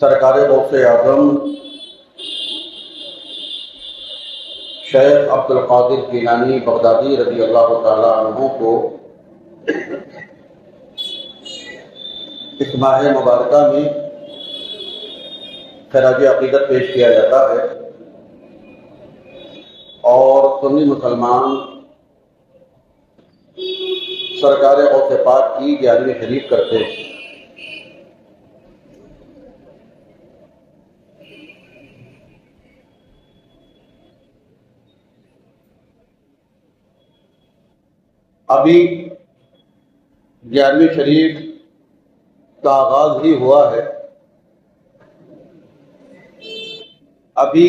सरकार गौसे आज़म शेख अब्दुल कादिर गिलानी बगदादी रज़ी अल्लाह तआला अन्हु को इस माह मुबारका में खराज अक़ीदत पेश किया जाता है और सुन्नी मुसलमान सरकार गौसे पाक की 11वीं शरीफ करते हैं। अभी 11वीं शरीफ का आगाज ही हुआ है। अभी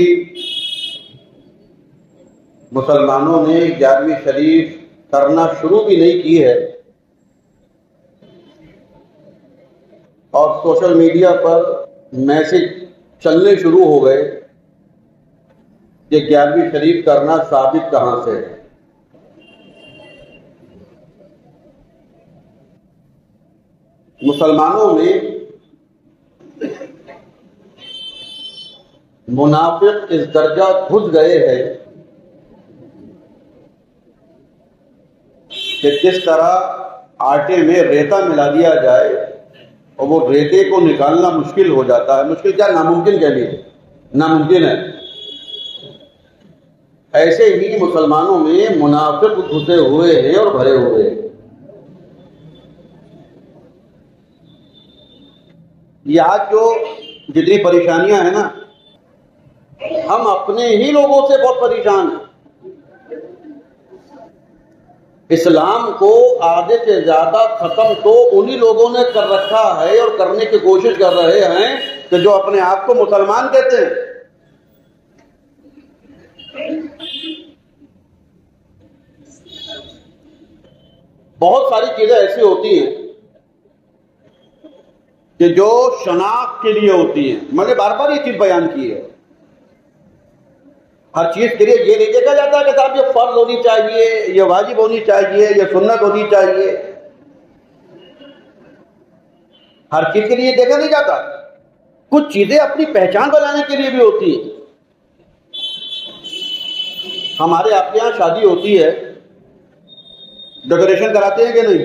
मुसलमानों ने 11वीं शरीफ करना शुरू भी नहीं की है और सोशल मीडिया पर मैसेज चलने शुरू हो गए कि 11वीं शरीफ करना साबित कहां से है। मुसलमानों में मुनाफिक इस दर्जा घुस गए हैं कि जिस तरह आटे में रेता मिला दिया जाए और वो रेते को निकालना मुश्किल हो जाता है, मुश्किल क्या नामुमकिन कह लीजिए, नामुमकिन है। ऐसे ही मुसलमानों में मुनाफिक घुसे हुए हैं और भरे हुए हैं। ये आज जो जितनी परेशानियां हैं ना, हम अपने ही लोगों से बहुत परेशान हैं। इस्लाम को आधे से ज्यादा खत्म तो उन्हीं लोगों ने कर रखा है और करने की कोशिश कर रहे हैं कि जो अपने आप को मुसलमान कहते हैं। बहुत सारी चीजें ऐसी होती हैं कि जो शनाख्त के लिए होती है। मैंने बार बार ये चीज बयान की है। हर चीज के लिए ये नहीं देखा जाता कि साहब ये फर्ज होनी चाहिए, ये वाजिब होनी चाहिए, ये सुन्नत होनी चाहिए। हर चीज के लिए देखा नहीं जाता। कुछ चीजें अपनी पहचान बनाने के लिए भी होती है। हमारे आपके यहां शादी होती है, डेकोरेशन कराते हैं कि नहीं?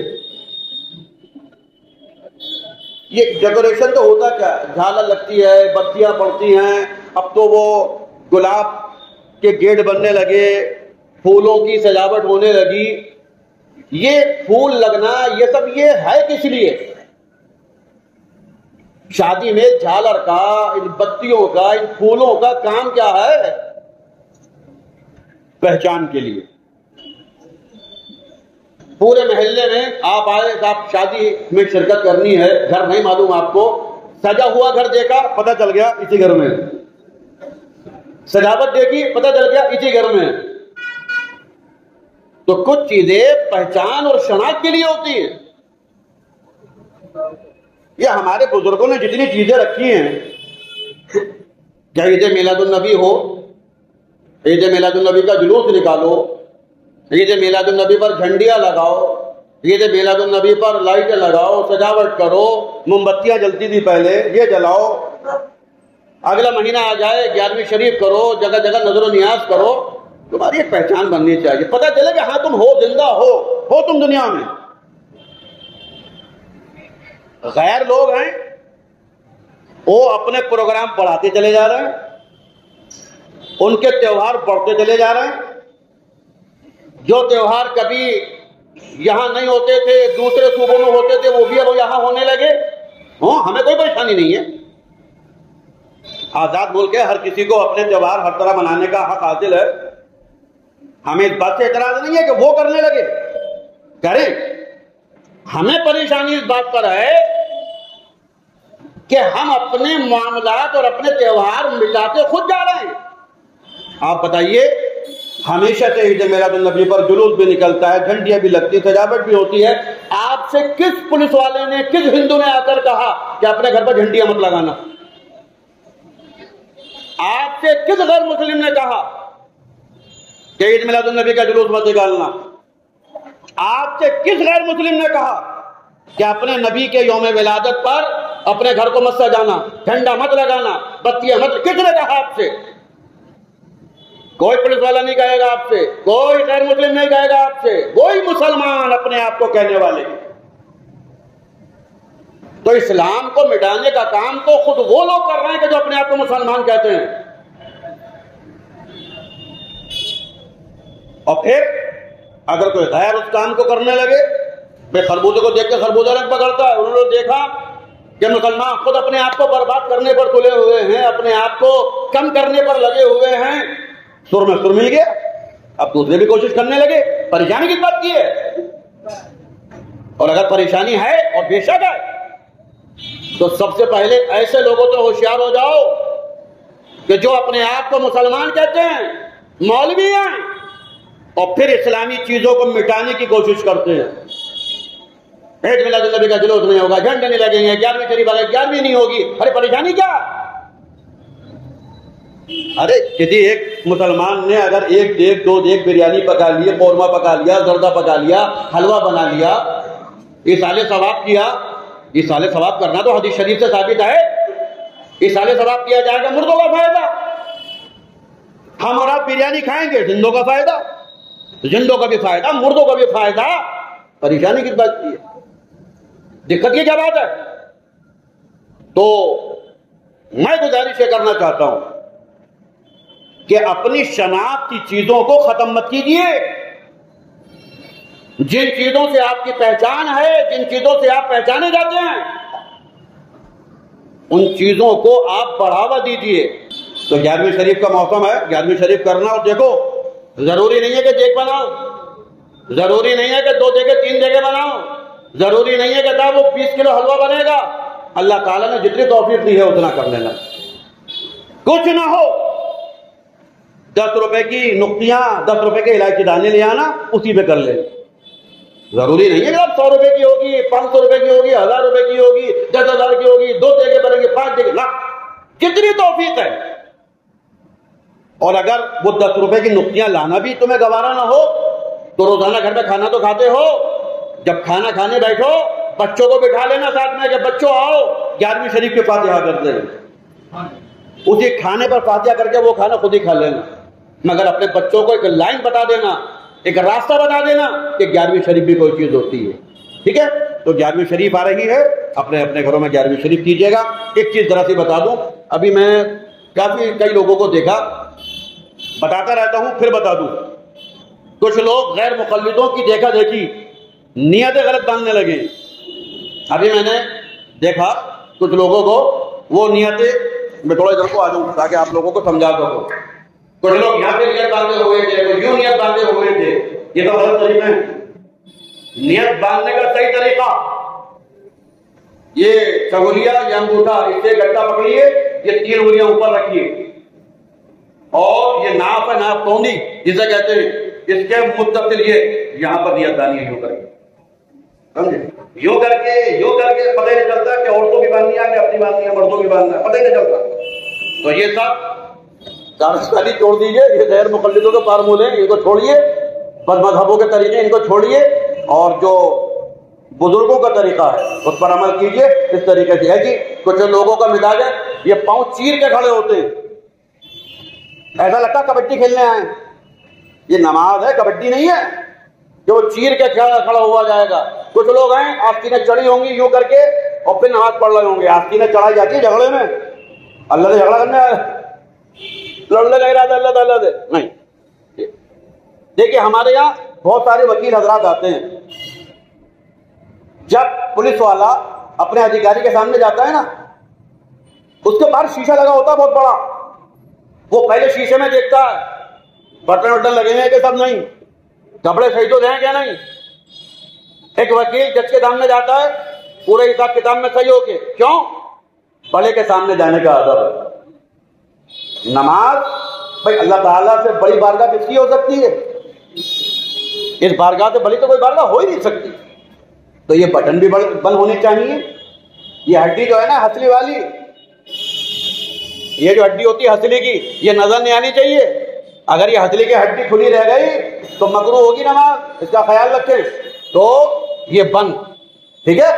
ये डेकोरेशन तो होता क्या, झालर लगती है, बत्तियां पड़ती हैं। अब तो वो गुलाब के गेट बनने लगे, फूलों की सजावट होने लगी। ये फूल लगना, ये सब ये है किस लिए? शादी में झालर का, इन बत्तियों का, इन फूलों का काम क्या है? पहचान के लिए। पूरे मोहल्ले में आप आए, आप शादी में शिरकत करनी है, घर नहीं मालूम आपको, सजा हुआ घर देखा, पता चल गया इसी घर में। सजावट देखी, पता चल गया इसी घर में। तो कुछ चीजें पहचान और शनाख्त के लिए होती है। ये हमारे बुजुर्गों ने जितनी चीजें रखी हैं, क्या ईद मिलादुन नबी हो, ईद मिलादुन नबी का जुलूस निकालो, ईद मिलादुन नबी पर झंडियां लगाओ, ईद मिलादुन नबी पर लाइटें लगाओ, सजावट करो, मोमबत्तियां जलती थी पहले, ये जलाओ। अगला महीना आ जाए 11वीं शरीफ करो, जगह जगह नजर नियाज करो। तुम्हारी एक पहचान बननी चाहिए, पता चले कि हाँ तुम हो, जिंदा हो तुम दुनिया में। गैर लोग हैं, वो अपने प्रोग्राम बढ़ाते चले जा रहे हैं, उनके त्योहार बढ़ते चले जा रहे हैं। जो त्योहार कभी यहां नहीं होते थे, दूसरे सूबों में होते थे, वो भी अब यहां होने लगे। हमें कोई परेशानी नहीं है। आजाद मुल्क है, हर किसी को अपने त्योहार हर तरह मनाने का हक हासिल है। हमें इस बात से एतराज नहीं है कि वो करने लगे, करें। हमें परेशानी इस बात पर है कि हम अपने मामलात और अपने त्योहार मिटाते खुद जा रहे हैं। आप बताइए, हमेशा से ईद मिलादुन नबी पर जुलूस भी निकलता है, झंडियां भी लगती, सजावट भी होती है। आपसे किस पुलिस वाले ने, किस हिंदू ने आकर कहा कि अपने घर पर झंडियां मत लगाना? आपसे किस गैर मुस्लिम ने कहा कि ईद मिलादुन नबी का जुलूस मत निकालना? आपसे किस गैर मुस्लिम ने कहा कि अपने नबी के यौम विलादत पर अपने घर को मत सजाना, झंडा मत लगाना, बत्तियां मत, किसने कहा आपसे? कोई पुलिस वाला नहीं कहेगा आपसे, कोई गैर मुस्लिम नहीं कहेगा आपसे, कोई मुसलमान अपने आप को कहने वाले। तो इस्लाम को मिटाने का काम तो खुद वो लोग कर रहे हैं कि जो अपने आप को मुसलमान कहते हैं। और फिर अगर कोई गैर उस काम को करने लगे, मैं खरबूजे को देख के खरबूजा रंग पकड़ता है। उन्होंने देखा कि मुसलमान खुद अपने आप को बर्बाद करने पर तुले हुए हैं, अपने आप को कम करने पर लगे हुए हैं, सुर में सुर मिल गया, अब दूसरे भी कोशिश करने लगे। परेशानी किस बात की है? और अगर परेशानी है और बेशक है, तो सबसे पहले ऐसे लोगों से होशियार हो जाओ कि जो अपने आप को मुसलमान कहते हैं, मौलवी हैं, और फिर इस्लामी चीजों को मिटाने की कोशिश करते हैं। ईद मिलाद नबी का जुलूस नहीं होगा, झंडे नहीं लगेंगे, 11वीं शरीफ आ गई, 11वीं नहीं होगी। अरे परेशानी क्या? अरे किसी एक मुसलमान ने अगर एक देख दो देख बिरयानी पका लिए, कौरमा पका लिया, जर्दा पका लिया, हलवा बना लिया, इसाले सवाब किया। इसाले सवाब करना तो हदीस शरीफ से साबित है। इसाले सवाब किया जाएगा, मुर्दों का फायदा। हम और आप बिरयानी खाएंगे, जिंदों का फायदा, जिंदों का भी फायदा, मुर्दों का भी फायदा। परेशानी किस बात की है? दिक्कत की क्या बात है? तो मैं गुजारिश ये करना चाहता हूं कि अपनी शनाख्ती चीजों को खत्म मत कीजिए। जिन चीजों से आपकी पहचान है, जिन चीजों से आप पहचाने जाते हैं, उन चीजों को आप बढ़ावा दीजिए। तो 11वीं शरीफ का मौसम है, 11वीं शरीफ करना। और देखो, जरूरी नहीं है कि देख बनाओ, जरूरी नहीं है कि 2 जगह 3 जगह बनाओ, जरूरी नहीं है कि साहब वो 20 किलो हलवा बनेगा। अल्लाह ताला ने जितनी तौफीक दी है उतना कर लेना। कुछ ना हो, 10 रुपए की नुक्तियां, 10 रुपए के इलायची दाने ले आना, उसी पे कर ले। जरूरी नहीं है कि आप 100 रुपए की होगी, 500 रुपए की होगी, 1000 रुपए की होगी, 10,000 की होगी, 2 जगह बनेंगे, 5 जगह ना, कितनी तौफीक है। और अगर वो 10 रुपए की नुक्तियां लाना भी तुम्हें गवारा ना हो, तो रोजाना घर में खाना तो खाते हो। जब खाना खाने बैठो, बच्चों को बिठा लेना साथ में कि बच्चों आओ 11वीं शरीफ के फातिहा करते हैं। उसी खाने पर फातिहा करके वो खाना खुद ही खा लेना, मगर अपने बच्चों को एक लाइन बता देना, एक रास्ता बता देना कि 11वीं शरीफ भी कोई चीज होती है। ठीक है? तो 11वीं शरीफ आ रही है, अपने अपने घरों में 11वीं शरीफ कीजिएगा। एक चीज जरा सी बता दूं, अभी मैं कई लोगों को देखा, बताता रहता हूं, फिर बता दूं। कुछ लोग गैर मुक़ल्लिदों की देखा देखी नियतें गलत बांधने लगे। अभी मैंने देखा कुछ लोगों को, वो नियतें, मैं थोड़ा इधर को आ जाऊं ताकि आप लोगों को समझा सकूं। कुछ लोग यहाँ पे नियत बांधे हुए थे, कुछ यूं नियत बांधे हुए थे। ये तो गलत तरीका है। नियत बांधने का सही तरीका, ये चगुलिया या अंगूठा, इससे गट्टा पकड़िए, ये 3 उंगलियां ऊपर रखिए, और ये नाप है, नाप तौंदी जिसे कहते हैं, इसके मुत्तसिल ये यहां पर नियत दानी है, यूं करके, समझे? यूं करके पता ही नहीं चलता कि औरतों की बांधनी है कि अपनी बांधनी है, मर्दों की बांधना है, पता ही नहीं चलता। तो ये सब कारस्तानी छोड़ दीजिए, ये गैर मुक़ल्लिदों के फार्मूले, इनको छोड़िए, मज़हबों के तरीके इनको छोड़िए, और जो बुजुर्गों का तरीका है उस पर अमल कीजिए। इस तरीके से है कि कुछ लोगों का मिजाज है, ये पांव चीर के खड़े होते हैं, ऐसा लगता कबड्डी खेलने आए। ये नमाज है, कबड्डी नहीं है कि वो चीर के खड़ा हुआ जाएगा। कुछ लोग हैं आस्तीनें चढ़ी होंगी यूं करके, और फिर नमाज पढ़ रहे होंगे। आस्तीनें चढ़ाई जाती है झगड़े में, अल्लाह से झगड़ा करने आए, लड़ने का इरादा अल्लाह ताला से नहीं। देखिए, हमारे यहाँ बहुत सारे वकील हजरात आते हैं। जब पुलिस वाला अपने अधिकारी के सामने जाता है ना, उसके बाहर शीशा लगा होता है बहुत बड़ा। वो पहले शीशे में देखता है बटन वटन लगे हैं कि सब नहीं, कपड़े सही तो हैं क्या नहीं। एक वकील जज के सामने जाता है पूरे हिसाब किताब में सही होके, क्यों? बड़े के सामने जाने का अदब है। नमाज भाई अल्लाह ताला से बड़ी बारगाह किसकी हो सकती है? इस बारगाह से बड़ी तो कोई बारगाह हो ही नहीं सकती। तो ये बटन भी बंद होनी चाहिए। ये हड्डी जो है ना हथली वाली, ये जो हड्डी होती है हथली की, ये नजर नहीं आनी चाहिए। अगर ये हथली की हड्डी खुली रह गई तो मकरूह होगी नमाज, इसका ख्याल रखें। तो ये बंद, ठीक है?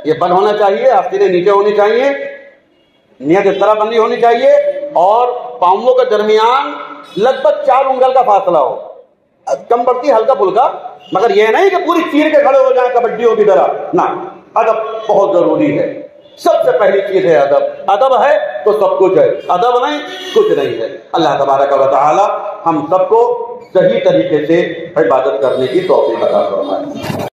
ये बंद होना चाहिए, आस्तीनें नीचे होनी चाहिए, नियत इस तरह बंदी होनी चाहिए और पांवों के दरमियान लगभग 4 उंगल का फासला हो, कम पड़ती हल्का फुल्का, मगर यह नहीं कि पूरी चीर के खड़े हो जाए कबड्डियों की तरह ना। अदब बहुत जरूरी है, सबसे पहली चीज है अदब। अदब है तो सब कुछ है, अदब नहीं कुछ नहीं है। अल्लाह तबारक व तआला हम सबको सही तरीके से इबादत करने की तौफीक अता फरमाए।